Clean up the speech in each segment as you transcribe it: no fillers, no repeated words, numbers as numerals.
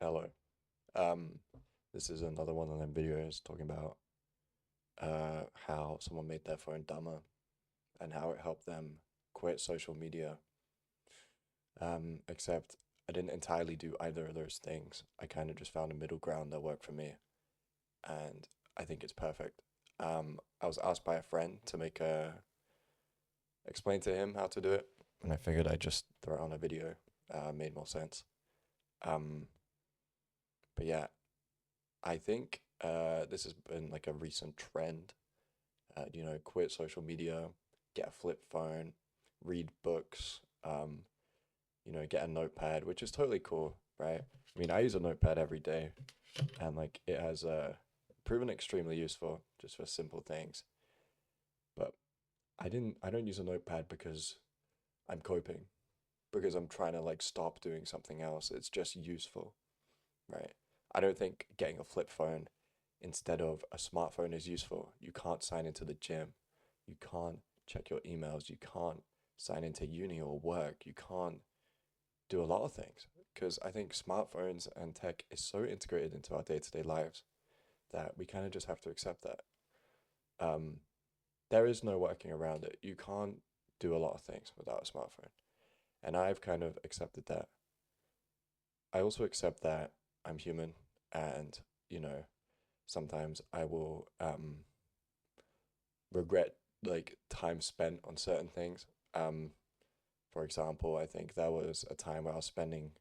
Hello. Um, this is another one of them videos talking about how someone made their phone dumber and how it helped them quit social media. Except I didn't entirely do either of those things. I kind of just found a middle ground that worked for me, and I think it's perfect. I was asked by a friend to explain to him how to do it, and I figured I'd just throw it on a video. Made more sense. Um, but yeah, I think this has been like a recent trend. Quit social media, get a flip phone, read books, get a notepad, which is totally cool, right? I mean, I use a notepad every day, and like it has proven extremely useful just for simple things. But I don't use a notepad because I'm coping, because I'm trying to like stop doing something else. It's just useful, right? I don't think getting a flip phone instead of a smartphone is useful. You can't sign into the gym. You can't check your emails. You can't sign into uni or work. You can't do a lot of things because I think smartphones and tech is so integrated into our day-to-day lives that we kind of just have to accept that. Um, there is no working around it. You can't do a lot of things without a smartphone. And I've kind of accepted that. I also accept that I'm human and, you know, sometimes I will regret like time spent on certain things. Um, for example, I think there was a time where I was spending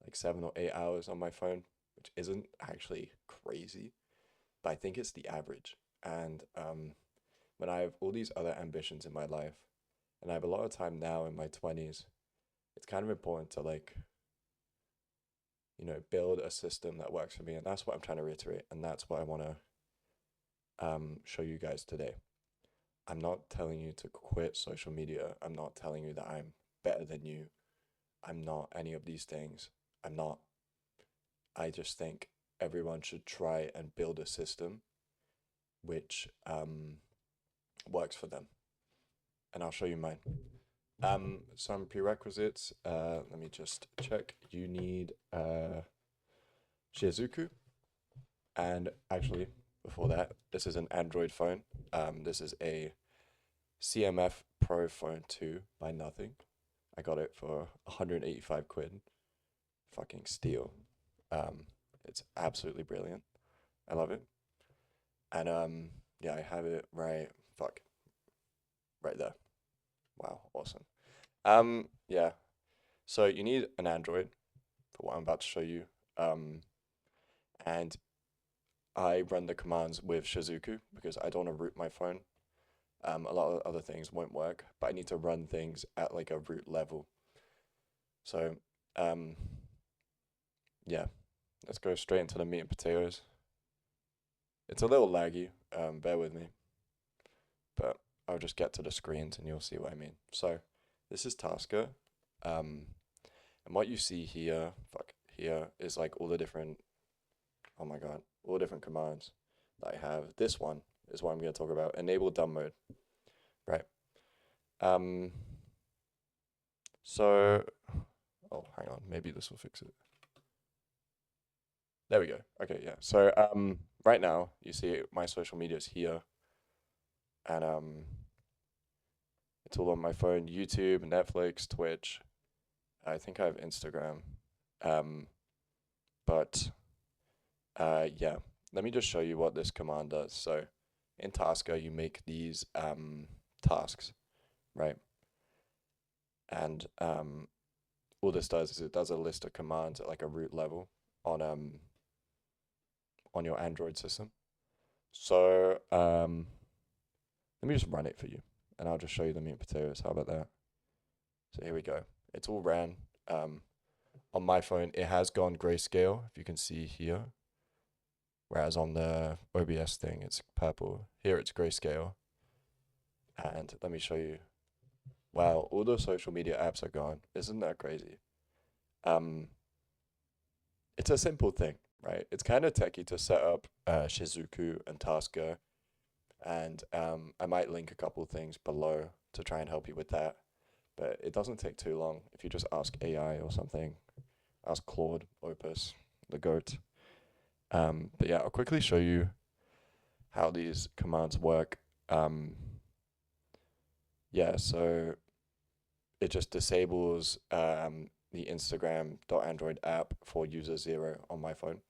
like 7 or 8 hours on my phone, which isn't actually crazy, but I think it's the average. And when I have all these other ambitions in my life, and I have a lot of time now in my 20s, it's kind of important to like, build a system that works for me. And that's what I'm trying to reiterate. And that's what I want to show you guys today. I'm not telling you to quit social media. I'm not telling you that I'm better than you. I'm not any of these things. I'm not. I just think everyone should try and build a system which works for them. And I'll show you mine. Some prerequisites. Let me just check. You need Shizuku. And actually, before that, this is an Android phone. This is a CMF Pro Phone 2 by Nothing. I got it for 185 quid. Fucking steal. Um, it's absolutely brilliant. I love it. And yeah, I have it right there. Wow, awesome. Yeah. So you need an Android for what I'm about to show you. And I run the commands with Shizuku because I don't want to root my phone. A lot of other things won't work, but I need to run things at like a root level. So, um, yeah, let's go straight into the meat and potatoes. It's a little laggy, bear with me, but I'll just get to the screens and you'll see what I mean. So, this is Tasker, and what you see here is like all the different, oh my god, all the different commands that I have. This one is what I'm going to talk about, enable dumb mode, right? Um, so, oh, hang on, maybe this will fix it. There we go. Okay, yeah. So right now you see my social media is here, and it's all on my phone: YouTube, Netflix, Twitch. I think I have Instagram, um, but yeah. Let me just show you what this command does. So in Tasker, you make these tasks, right? And all this does is it does a list of commands at like a root level on your Android system. So let me just run it for you, and I'll just show you the meat and potatoes. How about that? So here we go. It's all ran. On my phone, it has gone grayscale, if you can see here. Whereas on the OBS thing, it's purple. Here it's grayscale. And let me show you. Wow, all the social media apps are gone. Isn't that crazy? Um, it's a simple thing, right? It's kind of techy to set up Shizuku and Tasker, and I might link a couple things below to try and help you with that. But it doesn't take too long if you just ask AI or something. Ask Claude, Opus. the GOAT. But yeah, I'll quickly show you how these commands work. Yeah, so it just disables the Instagram.android app for user 0 on my phone.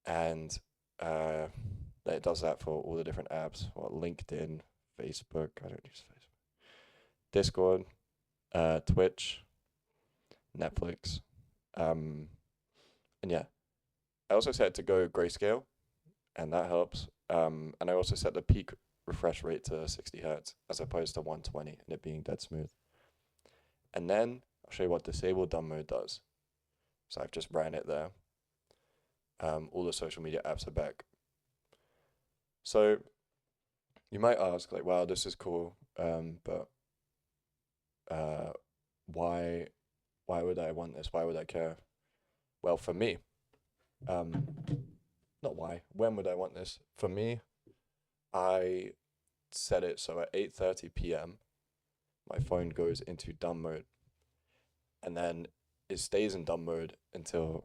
And it does that for all the different apps. Well, LinkedIn, Facebook, I don't use Facebook. Discord, Twitch, Netflix. And yeah, I also set it to go grayscale, and that helps. And I also set the peak refresh rate to 60 hertz as opposed to 120 and it being dead smooth. And then I'll show you what disable dumb mode does. So I've just ran it there. All the social media apps are back. So you might ask, like, wow, this is cool, but why would I want this? Why would I care? Well, for me, not why, when would I want this? For me, I set it so at 8:30 p.m. my phone goes into dumb mode, and then it stays in dumb mode until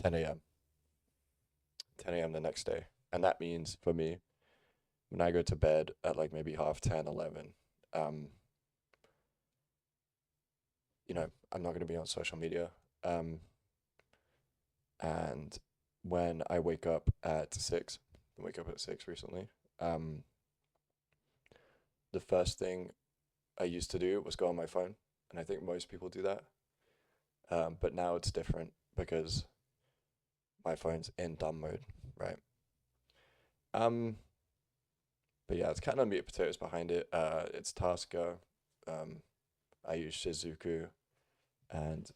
10 a.m. 10 a.m. the next day. And that means for me, when I go to bed at like maybe 10:30, 11, I'm not going to be on social media. And when I wake up at 6, I wake up at 6 recently, the first thing I used to do was go on my phone. And I think most people do that. But now it's different because my phone's in dumb mode, right? But yeah, it's kind of meat and potatoes behind it. It's Tasker. I use Shizuku, and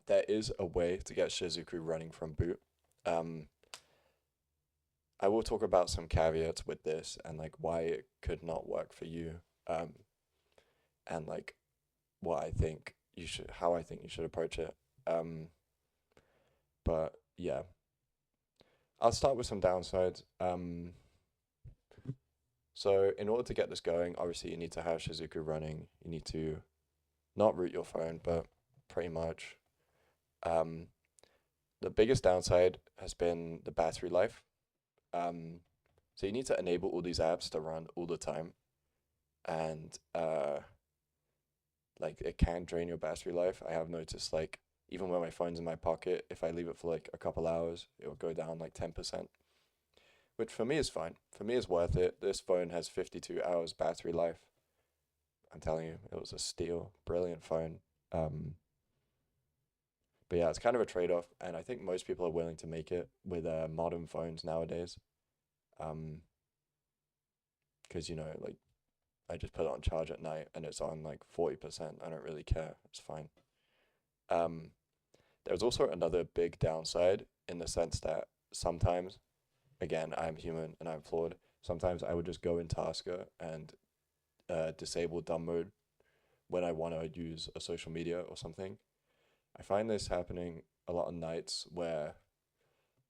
there is a way to get Shizuku running from boot. I will talk about some caveats with this and like why it could not work for you, and like what I think you should, how I think you should approach it. But yeah, I'll start with some downsides. So in order to get this going, obviously you need to have Shizuku running. You need to not root your phone, but pretty much. The biggest downside has been the battery life. So you need to enable all these apps to run all the time, and like it can drain your battery life. I have noticed, like, even when my phone's in my pocket, if I leave it for like a couple hours, it will go down like 10%, which for me is fine. For me is worth it. This phone has 52 hours battery life. I'm telling you, it was a steal. Brilliant phone. But yeah, it's kind of a trade-off, and I think most people are willing to make it with modern phones nowadays. Because like I just put it on charge at night and it's on like 40%. I don't really care. It's fine. There's also another big downside in the sense that sometimes, again, I'm human and I'm flawed. Sometimes I would just go in Tasker and disable dumb mode when I want to use a social media or something. I find this happening a lot of nights where,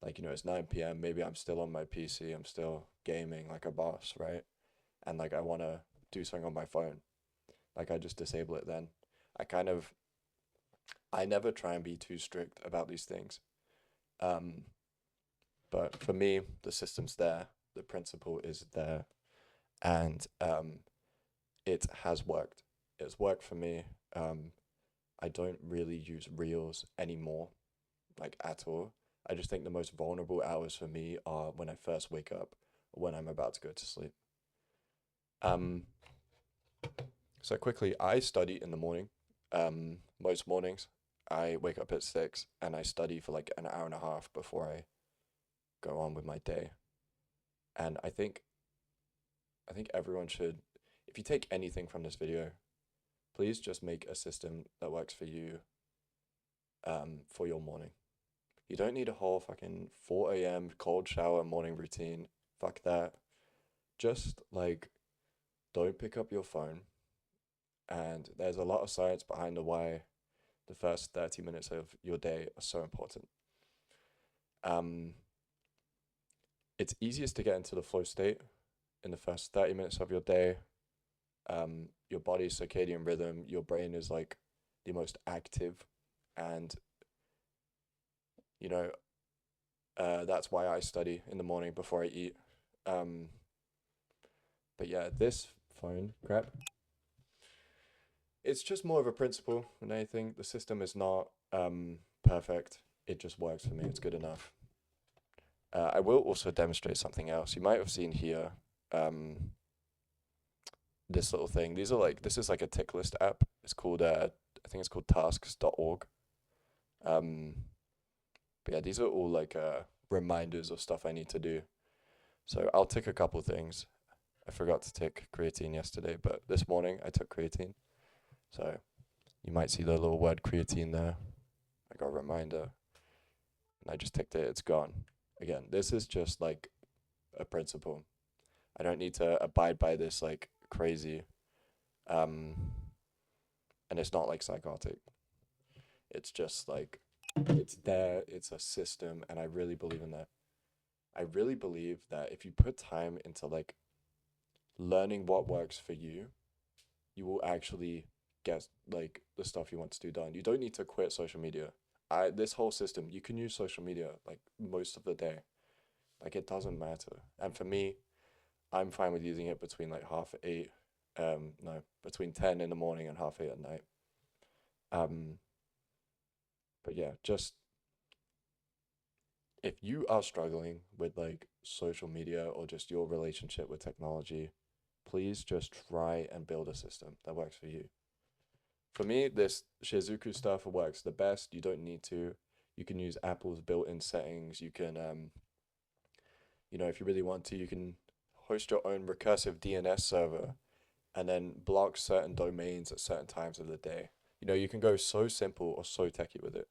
like, it's 9 p.m. Maybe I'm still on my PC. I'm still gaming like a boss, right? And like I want to do something on my phone. Like I just disable it then. I never try and be too strict about these things. But for me, the system's there. The principle is there. And it has worked. It's worked for me. I don't really use Reels anymore, like at all. I just think the most vulnerable hours for me are when I first wake up or when I'm about to go to sleep. So quickly, I study in the morning. Most mornings, I wake up at 6 and I study for like an hour and a half before I go on with my day. And I think everyone should, if you take anything from this video, please just make a system that works for you, for your morning. You don't need a whole fucking 4 a.m. cold shower morning routine. Fuck that. Just like, don't pick up your phone. And there's a lot of science behind the why the first 30 minutes of your day are so important. It's easiest to get into the flow state in the first 30 minutes of your day. Your body's circadian rhythm, your brain is like the most active, and You know, that's why I study in the morning before I eat. Um, but yeah, this phone crap, it's just more of a principle than anything. The system is not perfect. It just works for me. It's good enough. I will also demonstrate something else. You might have seen here this little thing. This is like a tick list app. It's called I think it's called tasks.org. Um, but yeah, these are all like reminders of stuff I need to do. So I'll tick a couple things. I forgot to tick creatine yesterday, but this morning I took creatine. So you might see the little word creatine there. I got a reminder. And I just ticked it. It's gone. Again, this is just like a principle. I don't need to abide by this like crazy. Um, and it's not like psychotic. It's just like it's there. It's a system, and I really believe in that. I really believe that if you put time into like learning what works for you, you will actually get like the stuff you want to do done. You don't need to quit social media. This whole system, you can use social media like most of the day. Like it doesn't matter. And for me, I'm fine with using it between like half eight, no, between 10 in the morning and half eight at night. Um, but yeah, just if you are struggling with like social media or just your relationship with technology, please just try and build a system that works for you. For me, this Shizuku stuff works the best. You don't need to. You can use Apple's built-in settings. You can, if you really want to, you can host your own recursive DNS server and then block certain domains at certain times of the day. You can go so simple or so techy with it.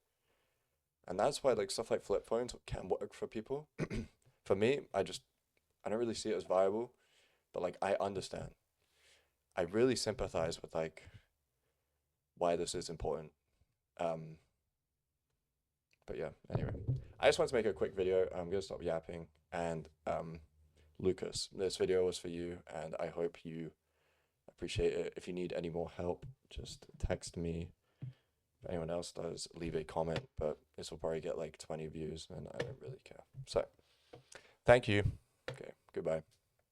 And that's why like stuff like flip phones can work for people. For me, I don't really see it as viable, but like I understand. I really sympathize with like why this is important. Um, but yeah, anyway, I just want to make a quick video. I'm gonna stop yapping. And Lucas, this video was for you, and I hope you appreciate it. If you need any more help, just text me. If anyone else does, leave a comment. But this will probably get like 20 views, and I don't really care. So, thank you. Okay, goodbye.